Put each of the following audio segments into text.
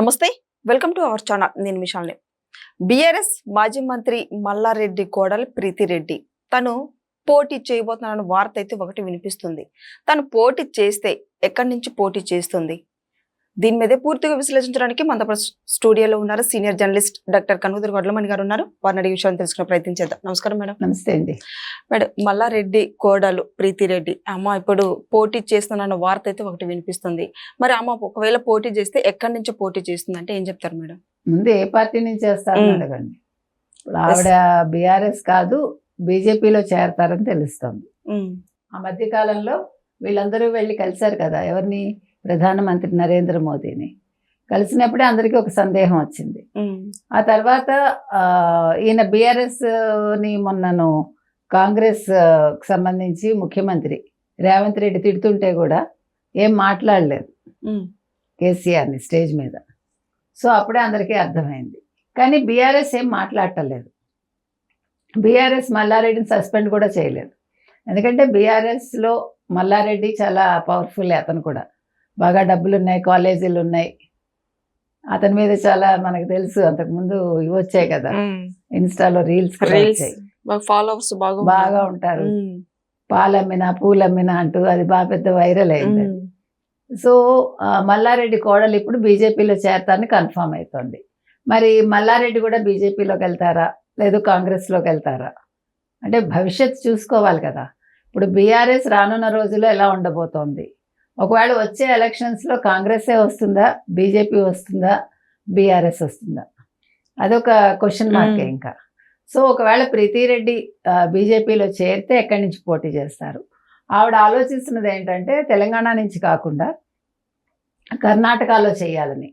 నమస్తే, welcome to our channel. నేను విశాల్ని. BRS మాజీ మంత్రి మల్లారెడ్డి కోడలు ప్రీతిరెడ్డి తను పోటీ చేయబోతున్న వార్త అయితే ఒకటి వినిపిస్తుంది. తను పోటీ చేస్తే ఎక్కడి నుంచి పోటీ చేస్తుంది, దీని మీదే పూర్తిగా విశ్లేషించడానికి మన స్టూడియోలో ఉన్నారు సీనియర్ జర్నలిస్ట్ డాక్టర్ కనుగుదురు వడ్లమణి గారు ఉన్నారు. వారిని అడిగే విషయాన్ని తెలుసుకునే ప్రయత్నం చేద్దాం. నమస్కారం మేడం. నమస్తే అండి మేడం, మల్లారెడ్డి కోడలు ప్రీతిరెడ్డి అమ్మ ఇప్పుడు పోటీ చేస్తున్న వార్త అయితే ఒకటి వినిపిస్తుంది. మరి అమ్మ ఒకవేళ పోటీ చేస్తే ఎక్కడి నుంచి పోటీ చేస్తుంది అంటే ఏం చెప్తారు మేడం? ముందు ఏ పార్టీ నుంచి చేస్తారని అడగండి. ఇప్పుడు ఆవిడ బీఆర్ఎస్ కాదు, బీజేపీలో చేరతారని తెలుస్తుంది. ఆ మధ్య కాలంలో వీళ్ళందరూ వెళ్ళి కలిశారు కదా, ఎవరిని? ప్రధానమంత్రి నరేంద్ర మోదీని కలిసినప్పుడే అందరికీ ఒక సందేహం వచ్చింది. ఆ తర్వాత ఈయన బీఆర్ఎస్ ని మొన్నను కాంగ్రెస్ సంబంధించి ముఖ్యమంత్రి రేవంత్ రెడ్డి తిడుతుంటే కూడా ఏం మాట్లాడలేదు కేసీఆర్ని స్టేజ్ మీద. సో అప్పుడే అందరికీ అర్థమైంది. కానీ బీఆర్ఎస్ ఏం మాట్లాడటలేదు. బీఆర్ఎస్ మల్లారెడ్డిని సస్పెండ్ కూడా చేయలేదు. ఎందుకంటే బీఆర్ఎస్లో మల్లారెడ్డి చాలా పవర్ఫుల్. అతను కూడా బాగా డబ్బులు ఉన్నాయి, కాలేజీలు ఉన్నాయి. అతని మీద చాలా మనకు తెలుసు, అంతకుముందు ఇవి వచ్చాయి కదా, ఇన్స్టాలో రీల్స్ ఫాలోవర్స్ బాగా ఉంటారు. పాలమ్మినా పూలమ్మినా అంటూ అది బాగా పెద్ద వైరల్ అయింది. సో మల్లారెడ్డి కోడలు ఇప్పుడు బీజేపీలో చేరతారని కన్ఫామ్ అవుతుంది. మరి మల్లారెడ్డి కూడా బీజేపీలోకి వెళ్తారా, లేదు కాంగ్రెస్లోకి వెళ్తారా అంటే భవిష్యత్తు చూసుకోవాలి కదా. ఇప్పుడు బీఆర్ఎస్ రానున్న రోజుల్లో ఎలా ఉండబోతోంది, ఒకవేళ వచ్చే ఎలక్షన్స్లో కాంగ్రెసే వస్తుందా, బీజేపీ వస్తుందా, బీఆర్ఎస్ వస్తుందా, అదొక క్వశ్చన్ మార్కే ఇంకా. సో ఒకవేళ ప్రీతిరెడ్డి బీజేపీలో చేరితే ఎక్కడి నుంచి పోటీ చేస్తారు? ఆవిడ ఆలోచిస్తున్నది ఏంటంటే తెలంగాణ నుంచి కాకుండా కర్ణాటకలో చేయాలని.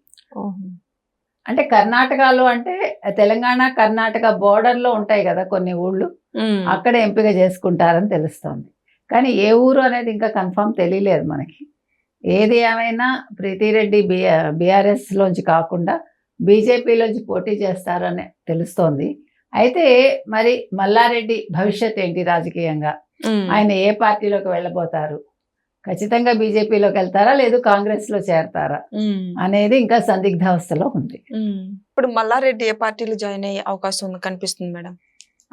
అంటే కర్ణాటకలో అంటే తెలంగాణ కర్ణాటక బోర్డర్లో ఉంటాయి కదా కొన్ని ఊళ్ళు, అక్కడ ఎంపిక చేసుకుంటారని తెలుస్తోంది. కానీ ఏ ఊరు అనేది ఇంకా కన్ఫామ్ తెలియలేదు మనకి. ఏది ఏమైనా ప్రీతిరెడ్డి బీఆర్ఎస్లోంచి కాకుండా బీజేపీలోంచి పోటీ చేస్తారని తెలుస్తోంది. అయితే మరి మల్లారెడ్డి భవిష్యత్ ఏంటి రాజకీయంగా? ఆయన ఏ పార్టీలోకి వెళ్ళబోతారు? ఖచ్చితంగా బీజేపీలోకి వెళ్తారా, లేదు కాంగ్రెస్లో చేరతారా అనేది ఇంకా సందిగ్ధావస్థలో ఉంది. ఇప్పుడు మల్లారెడ్డి ఏ పార్టీలో జాయిన్ అయ్యే అవకాశం ఉంది కనిపిస్తుంది మేడం?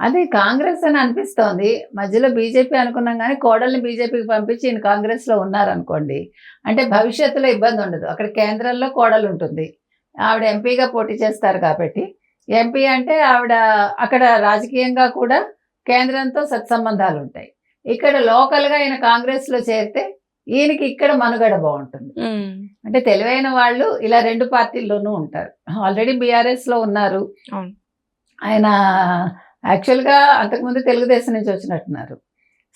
అదే కాంగ్రెస్ అని అనిపిస్తోంది. మధ్యలో బీజేపీ అనుకున్నాం కానీ కోడల్ని బీజేపీకి పంపించి ఈయన కాంగ్రెస్లో ఉన్నారనుకోండి, అంటే భవిష్యత్తులో ఇబ్బంది ఉండదు. అక్కడ కేంద్రంలో కోడలు ఉంటుంది, ఆవిడ ఎంపీగా పోటీ చేస్తారు కాబట్టి. ఎంపీ అంటే ఆవిడ అక్కడ రాజకీయంగా కూడా కేంద్రంతో సత్సంబంధాలు ఉంటాయి. ఇక్కడ లోకల్గా ఈయన కాంగ్రెస్లో చేరితే ఈయనకి ఇక్కడ మనుగడ బాగుంటుంది. అంటే తెలివైన వాళ్ళు ఇలా రెండు పార్టీల్లోనూ ఉంటారు. ఆల్రెడీ బీఆర్ఎస్లో ఉన్నారు ఆయన. యాక్చువల్గా అంతకుముందు తెలుగుదేశం నుంచి వచ్చినట్టున్నారు.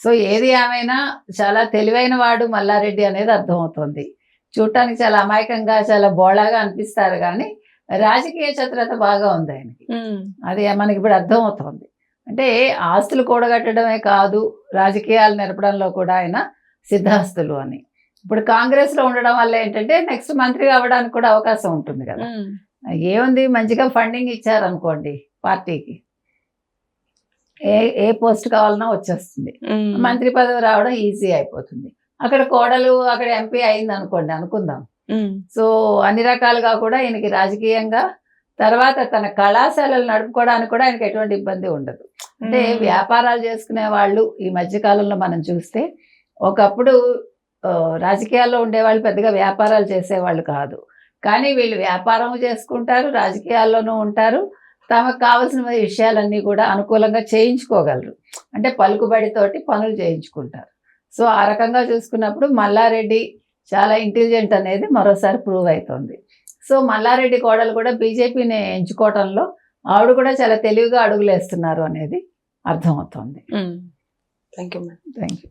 సో ఏది ఏమైనా చాలా తెలివైన వాడు మల్లారెడ్డి అనేది అర్థమవుతుంది. చూడటానికి చాలా అమాయకంగా చాలా బోళాగా అనిపిస్తారు కానీ రాజకీయ చతురత బాగా ఉంది ఆయనకి. అది మనకి ఇప్పుడు అర్థమవుతుంది. అంటే ఆస్తులు కూడగట్టడమే కాదు, రాజకీయాలు నెరపడంలో కూడా ఆయన సిద్ధాస్తులు అని. ఇప్పుడు కాంగ్రెస్లో ఉండడం వల్ల ఏంటంటే నెక్స్ట్ మంత్రి అవ్వడానికి కూడా అవకాశం ఉంటుంది కదా. ఏముంది, మంచిగా ఫండింగ్ ఇచ్చారనుకోండి పార్టీకి, ఏ పోస్ట్ కావాలన్నా వచ్చేస్తుంది. మంత్రి పదవి రావడం ఈజీ అయిపోతుంది. అక్కడ కోడలు అక్కడ ఎంపీ అయింది అనుకోండి, అనుకుందాం. సో అన్ని రకాలుగా కూడా ఈయనకి రాజకీయంగా తర్వాత తన కళాశాలలు నడుపుకోవడానికి కూడా ఆయనకి ఎటువంటి ఇబ్బంది ఉండదు. అంటే వ్యాపారాలు చేసుకునే వాళ్ళు ఈ మధ్యకాలంలో మనం చూస్తే, ఒకప్పుడు రాజకీయాల్లో ఉండేవాళ్ళు పెద్దగా వ్యాపారాలు చేసేవాళ్ళు కాదు. కానీ వీళ్ళు వ్యాపారం చేసుకుంటారు, రాజకీయాల్లోనూ ఉంటారు, తమకు కావాల్సిన విషయాలన్నీ కూడా అనుకూలంగా చేయించుకోగలరు. అంటే పలుకుబడితోటి పనులు చేయించుకుంటారు. సో ఆ రకంగా చూసుకున్నప్పుడు మల్లారెడ్డి చాలా ఇంటెలిజెంట్ అనేది మరోసారి ప్రూవ్ అవుతుంది. సో మల్లారెడ్డి కోడలు కూడా బీజేపీని ఎంచుకోవడంలో ఆవిడ కూడా చాలా తెలివిగా అడుగులేస్తున్నారు అనేది అర్థమవుతుంది. Thank you madam. Thank you.